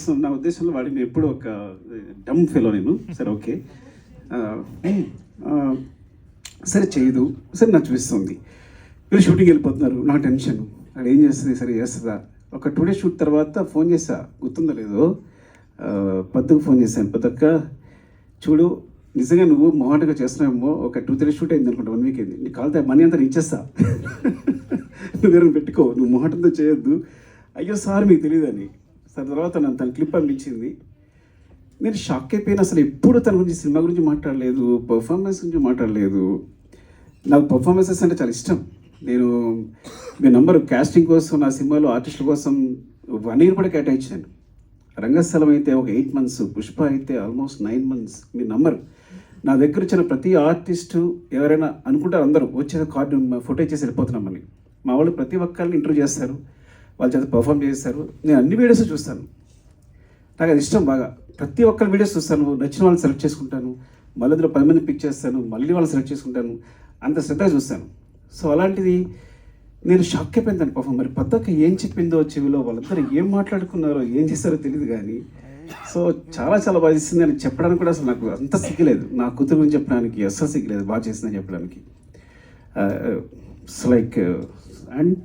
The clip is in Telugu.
చేస్తున్నాను నా ఉద్దేశంలో వాడిని ఎప్పుడు ఒక డమ్ ఫెలో నేను. సరే ఓకే సరే చేయదు, సరే నాకు చూపిస్తుంది. వీళ్ళు షూటింగ్ వెళ్ళిపోతున్నారు, నాకు టెన్షన్. అది ఏం చేస్తుంది, సరే చేస్తుందా. ఒక 2 days షూట్ తర్వాత ఫోన్ చేసా, గుర్తుందో లేదో, పద్దుకు ఫోన్ చేశాను. పద్దక్క చూడు, నిజంగా నువ్వు మొహాటగా చేస్తున్నావేమో, ఒక 2-3 షూట్ అయింది అనుకుంటా, 1 week అయింది, నీ కాలుతో మనీ అంతా ఇచ్చేస్తా, నువ్వు వేరే పెట్టుకో, నువ్వు మొహాటంతో చేయొద్దు. అయ్యో సార్ మీకు తెలియదని. సార్ తర్వాత నన్ను తన క్లిప్ పంపించింది. నేను షాక్ అయిపోయిన. అసలు ఎప్పుడు తన గురించి, సినిమా గురించి మాట్లాడలేదు, పర్ఫార్మెన్స్ గురించి మాట్లాడలేదు. నాకు పర్ఫార్మెన్సెస్ అంటే చాలా ఇష్టం. నేను మీ నంబర్ కాస్టింగ్ కోసం, నా సినిమాలో ఆర్టిస్టుల కోసం 1 year కూడా కేటాయించాను. రంగస్థలం అయితే ఒక 8 months, పుష్ప అయితే ఆల్మోస్ట్ 9 months. మీ నంబర్ నా దగ్గర వచ్చిన ప్రతి ఆర్టిస్టు ఎవరైనా అనుకుంటారు, అందరూ వచ్చే కార్డు ఫోటో ఇచ్చేసి వెళ్ళిపోతున్నామని. మా వాళ్ళు ప్రతి ఒక్కరిని ఇంటర్వ్యూ చేస్తారు, వాళ్ళ చేత పర్ఫామ్ చేస్తారు. నేను అన్ని వీడియోస్ చూస్తాను, నాకు అది ఇష్టం బాగా. ప్రతి ఒక్కరి వీడియోస్ చూస్తాను, నచ్చిన వాళ్ళని సెలెక్ట్ చేసుకుంటాను, మళ్ళీ అందులో 10 మంది పిక్ చేస్తాను, మళ్ళీ వాళ్ళని సెలెక్ట్ చేసుకుంటాను, అంత శ్రద్ధగా చూస్తాను. సో అలాంటిది నేను షాక్ అయిపోయింది దాని పర్ఫామ్. మరి పద్దక్క ఏం చెప్పిందో చెవిలో, వాళ్ళందరూ ఏం మాట్లాడుకున్నారో, ఏం చేస్తారో తెలియదు కానీ, సో చాలా చాలా బాగా చేసింది అని చెప్పడానికి కూడా అసలు నాకు అంత సిగ్గులేదు. నా కూతురు గురించి చెప్పడానికి అస్సలు సిగ్గులేదు, బాగా చేసిందని చెప్పడానికి. So like and